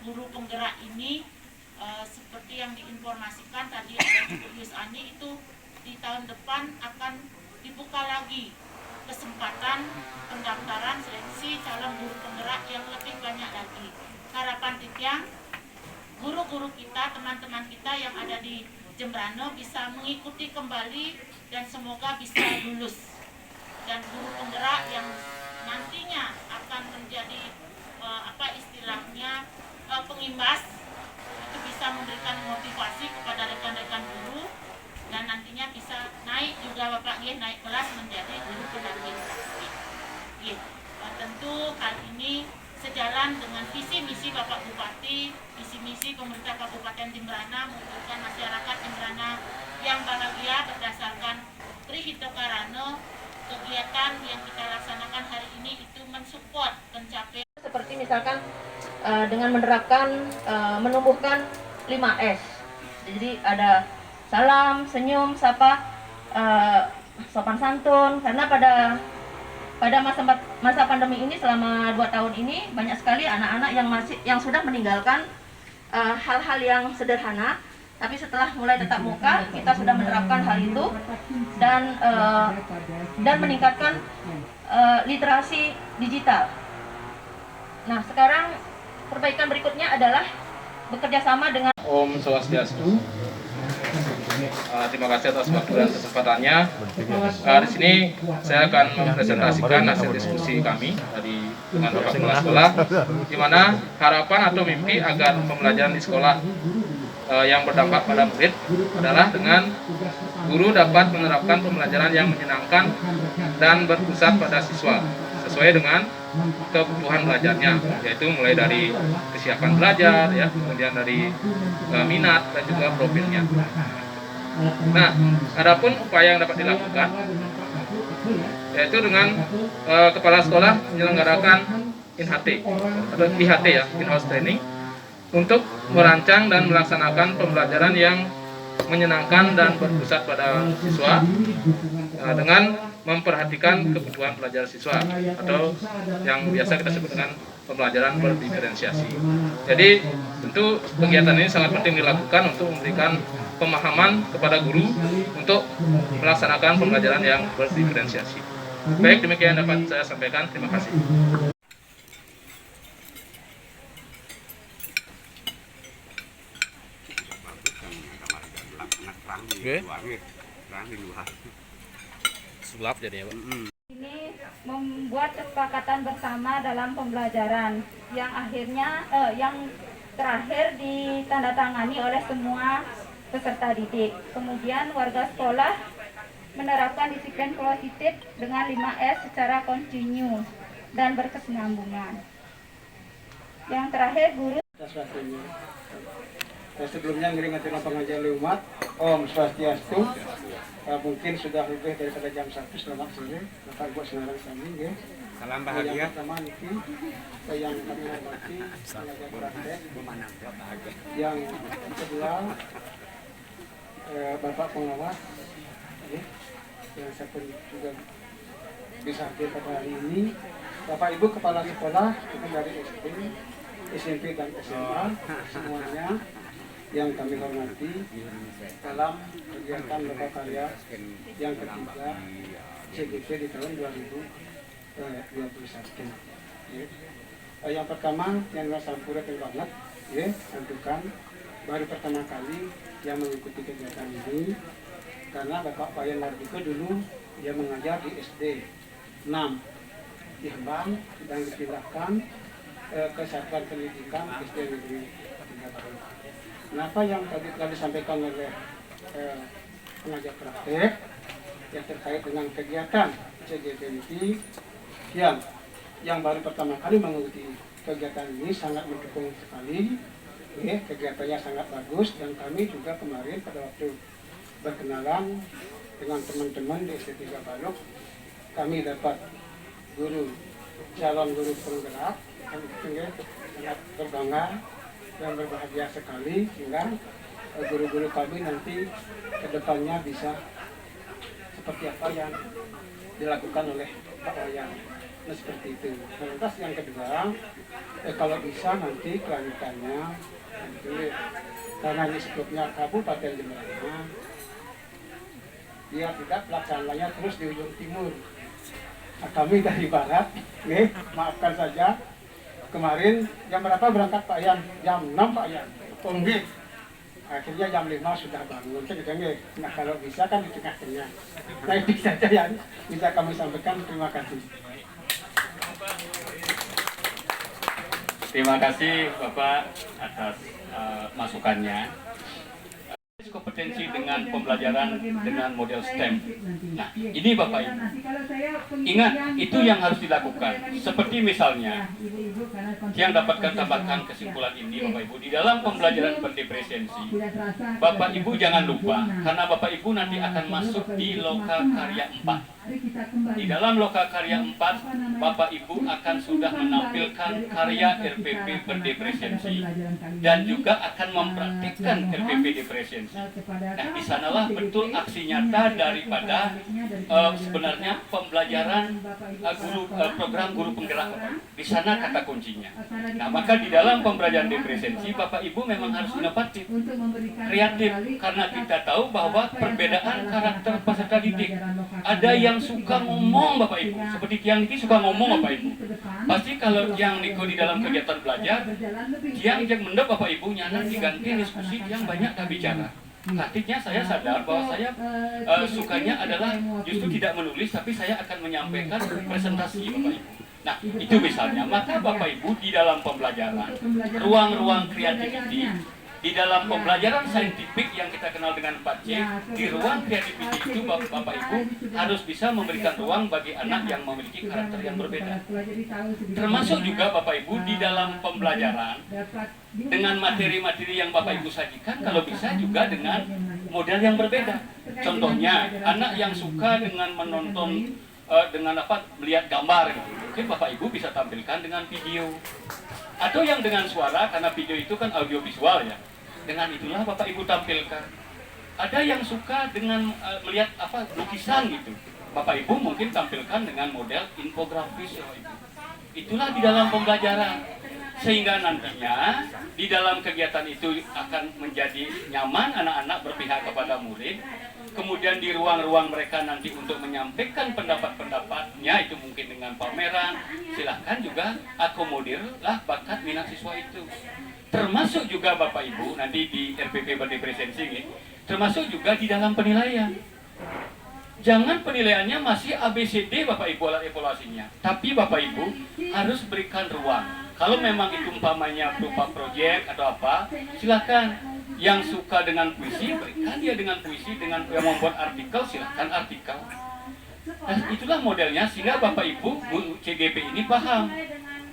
guru penggerak ini seperti yang diinformasikan tadi oleh Bu Yusani, itu di tahun depan akan dibuka lagi kesempatan pendaftaran seleksi calon guru penggerak yang lebih banyak lagi. Harapan Tikyang, guru-guru kita, teman-teman kita yang ada di Jembrana bisa mengikuti kembali dan semoga bisa lulus. Dan guru penggerak yang nantinya akan menjadi pengimbas itu bisa memberikan motivasi kepada rekan-rekan guru dan nantinya bisa naik juga Bapak naik kelas menjadi guru pendamping praksi. Tentu hal ini sejalan dengan visi misi Bapak Bupati, visi misi pemerintah Kabupaten Jembrana mewujudkan masyarakat Jembrana yang bahagia berdasarkan Trihitokarana. Kegiatan yang kita laksanakan hari ini itu mensupport pencapaian seperti misalkan dengan menerapkan menumbuhkan 5S. Jadi ada salam, senyum, sapa, sopan santun. Karena pada masa pandemi ini selama 2 tahun ini banyak sekali anak-anak yang sudah meninggalkan hal-hal yang sederhana. Tapi setelah mulai tatap muka, kita sudah menerapkan hal itu dan meningkatkan literasi digital. Nah, sekarang perbaikan berikutnya adalah bekerja sama dengan Om Swastiastu. Terima kasih atas waktu dan kesempatannya. Di sini saya akan mempresentasikan hasil diskusi kami dengan Bapak Kepala Sekolah, di mana harapan atau mimpi agar pembelajaran di sekolah yang berdampak pada murid adalah dengan guru dapat menerapkan pembelajaran yang menyenangkan dan berpusat pada siswa sesuai dengan kebutuhan belajarnya, yaitu mulai dari kesiapan belajar, ya, kemudian dari minat dan juga profilnya. Nah, adapun upaya yang dapat dilakukan yaitu dengan kepala sekolah menyelenggarakan IHT atau IHT ya, in-house training, untuk merancang dan melaksanakan pembelajaran yang menyenangkan dan berpusat pada siswa dengan memperhatikan kebutuhan belajar siswa atau yang biasa kita sebut dengan pembelajaran berdiferensiasi. Jadi tentu kegiatan ini sangat penting dilakukan untuk memberikan pemahaman kepada guru untuk melaksanakan pembelajaran yang berdiferensiasi. Baik, demikian dapat saya sampaikan. Terima kasih. Sulap jadi ya, Pak. Ini membuat kesepakatan bersama dalam pembelajaran yang yang terakhir ditandatangani oleh semua peserta didik. Kemudian warga sekolah menerapkan disiplin positif dengan 5S secara kontinu dan berkesinambungan. Yang terakhir guru sebelumnya ngiring pengajian umat Om Swastiastu. Mungkin sudah lebih daripada jam 1. Selamat sore Bapak Ibu saudara sekalian. Salam bahagia. Yang pertama niki yang kami hormati pengajar praktek. Yang kedua Bapak pengawas, yang saya pun juga bisa hadir pada hari ini. Bapak Ibu kepala sekolah itu dari SD, SMP dan SMA semuanya yang kami hormati dalam kegiatan Loka Karya yang ketiga CGP di tahun 2021. Yang pertama yang sampurna banget, tentukan baru pertama kali yang mengikuti kegiatan ini karena Bapak Wayan Wardiko dulu dia mengajar di SD 6 di Hembang dan dipindahkan ke Satuan Pendidikan SD Negeri 3 tahun. Kenapa yang tadi telah disampaikan oleh pengajar praktek yang terkait dengan kegiatan CGPNT yang baru pertama kali mengikuti kegiatan ini sangat mendukung sekali, kegiatannya sangat bagus dan kami juga kemarin pada waktu berkenalan dengan teman-teman di SD 3 Balok, kami dapat calon guru penggerak yang sangat berbangga dan berbahagia sekali sehingga guru-guru kami nanti ke depannya bisa seperti apa yang dilakukan oleh Pak Wayan. Nah, seperti itu. Nah, lantas yang kedua, kalau bisa nanti kelanjutannya nanti, karena ini sebelumnya Kabupaten Jemberana, dia tidak pelaksanaannya terus di ujung timur. Nah, kami dari barat, maafkan saja. Kemarin jam berapa berangkat Pak Yan? Jam 6 Pak Yan. Akhirnya jam 5 sudah bangun. Nah, kalau bisa kan di tengah-tengah. Nah, itu saja yang bisa kami sampaikan. Terima kasih. Terima kasih Bapak atas masukannya. Kompetensi dengan pembelajaran dengan model STEM. Nah, ini Bapak Ibu. Ingat, itu yang harus dilakukan. Seperti misalnya, yang dapatkan tambahkan kesimpulan ini Bapak Ibu, di dalam pembelajaran berdiferensiasi, Bapak Ibu jangan lupa, karena Bapak Ibu nanti akan masuk di loka karya 4. Di dalam loka karya 4, Bapak Ibu akan sudah menampilkan karya RPP berdiferensiasi dan juga akan mempraktikkan RPP diferensiasi. Nah, di sanalah betul aksi nyata daripada sebenarnya pembelajaran program guru penggerak Bapak Ibu. Di sana kata kuncinya. Nah, maka di dalam pembelajaran diferensiasi Bapak Ibu memang harus inovatif, kreatif, karena kita tahu bahwa perbedaan karakter peserta didik. Ada yang suka ngomong Bapak Ibu, seperti Tiang Niki suka ngomong Bapak Ibu. Pasti kalau Tiang Niko di dalam kegiatan belajar, Tiang mendap Bapak Ibu nyanan diganti diskusi yang banyak tak bicara. Artinya saya sadar bahwa saya sukanya adalah justru tidak menulis, tapi saya akan menyampaikan presentasi Bapak Ibu. Nah, itu misalnya, maka Bapak Ibu di dalam pembelajaran, ruang-ruang kreativiti, di dalam pembelajaran saintifik yang kita kenal dengan 4C, di ruang kreativiti itu Bapak Ibu harus bisa memberikan ruang bagi anak yang memiliki karakter yang berbeda. Termasuk juga Bapak Ibu di dalam pembelajaran dengan materi-materi yang Bapak Ibu sajikan, kalau bisa juga dengan model yang berbeda. Contohnya, anak yang suka dengan menonton melihat gambar gitu. Mungkin Bapak Ibu bisa tampilkan dengan video. Atau yang dengan suara, karena video itu kan audiovisual ya. Dengan itulah Bapak Ibu tampilkan. Ada yang suka dengan melihat lukisan gitu. Bapak Ibu mungkin tampilkan dengan model infografis ya Bapak Ibu. Itulah di dalam pembelajaran. Sehingga nantinya di dalam kegiatan itu akan menjadi nyaman anak-anak berpihak kepada murid. Kemudian di ruang-ruang mereka nanti untuk menyampaikan pendapat-pendapatnya, itu mungkin dengan pameran. Silahkan juga akomodirlah bakat minat siswa itu. Termasuk juga Bapak Ibu nanti di RPP berdiferensiasi ini, termasuk juga di dalam penilaian. Jangan penilaiannya masih ABCD Bapak Ibu alat evaluasinya, tapi Bapak Ibu harus berikan ruang. Kalau memang itu umpamanya berupa proyek atau apa, silahkan. Yang suka dengan puisi, berikan dia dengan puisi. Dengan yang membuat artikel, silahkan artikel. Dan itulah modelnya, sehingga Bapak Ibu CGP ini paham.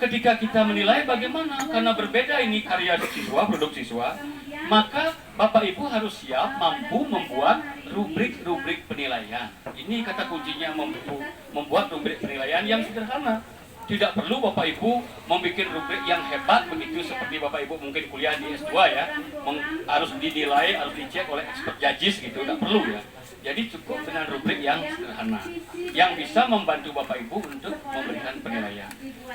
Ketika kita menilai bagaimana, karena berbeda ini karya siswa, produk siswa, maka Bapak Ibu harus siap mampu membuat rubrik-rubrik penilaian. Ini kata kuncinya, membuat rubrik penilaian yang sederhana. Tidak perlu Bapak Ibu membuat rubrik yang hebat begitu, seperti Bapak Ibu mungkin kuliah di S2 ya, harus dinilai, harus dicek oleh expert judges gitu, tidak perlu ya. Jadi cukup dengan rubrik yang sederhana, yang bisa membantu Bapak Ibu untuk memberikan penilaian.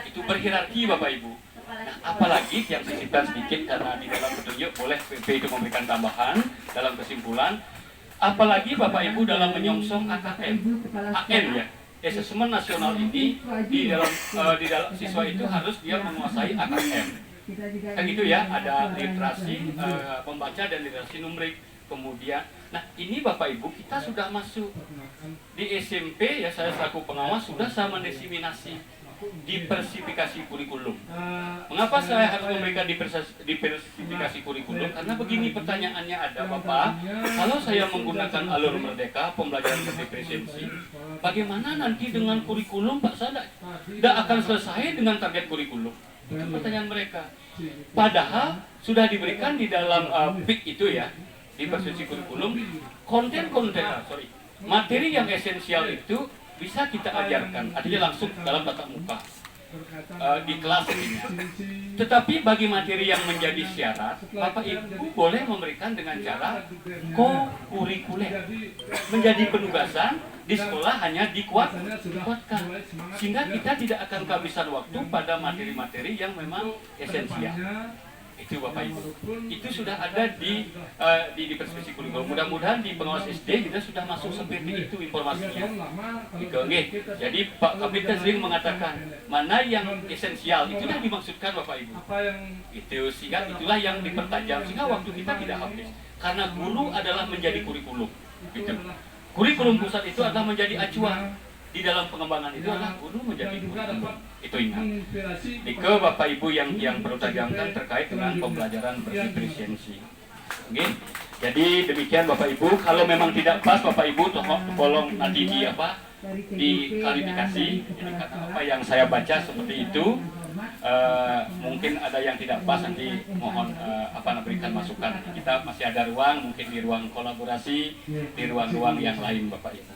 Itu berhierarki Bapak Ibu. Nah, apalagi yang sisipkan sedikit, karena di dalam petunjuk boleh PP itu memberikan tambahan dalam kesimpulan. Apalagi Bapak Ibu dalam menyongsong AKM, AM ya. Asesmen nasional ini di dalam siswa itu harus dia menguasai AKM. Kan gitu ya, ada literasi membaca dan literasi numerik. Kemudian, nah ini Bapak Ibu kita sudah masuk di SMP ya, saya selaku pengawas sudah saya mendiseminasi diversifikasi kurikulum. Mengapa saya harus memberikan diversifikasi kurikulum? Karena begini pertanyaannya ada Bapak, kalau saya menggunakan alur merdeka pembelajaran berdiferensiasi, bagaimana nanti dengan kurikulum Pak? Saya tidak akan selesai dengan target kurikulum. Itu pertanyaan mereka. Padahal sudah diberikan di dalam PIK itu ya, diversifikasi kurikulum, materi yang esensial itu bisa kita ajarkan, artinya langsung dalam tatap muka. di kelas ini. Tetapi bagi materi yang menjadi syarat, Bapak Ibu boleh memberikan dengan cara co-kurikuler. Menjadi penugasan di sekolah hanya dikuatkan. Sehingga kita tidak akan kehabisan waktu pada materi-materi yang memang esensial. Itu Bapak Ibu. Itu sudah ada di persepsi kurikulum. Mudah-mudahan di pengawas SD kita sudah masuk seperti itu informasinya. Gitu, okay. Jadi Pak Kapiten sering mengatakan mana yang esensial, itu yang dimaksudkan Bapak Ibu. Itu sehingga itulah yang dipertajam sehingga waktu kita tidak habis. Karena guru adalah menjadi kurikulum. Gitu. Kurikulum pusat itu adalah menjadi acuan. Di dalam pengembangan itu adalah guru menjadi kurikulum. Itu ingat. Ke Bapak Ibu yang perlu tajamkan terkait dengan pembelajaran berefisiensi. Oke. Jadi demikian Bapak Ibu. Kalau memang tidak pas Bapak Ibu tolong nanti diklarifikasi. Jadi kata apa yang saya baca seperti itu. Mungkin ada yang tidak pas nanti mohon berikan masukan. Kita masih ada ruang, mungkin di ruang kolaborasi, di ruang-ruang yang lain Bapak Ibu.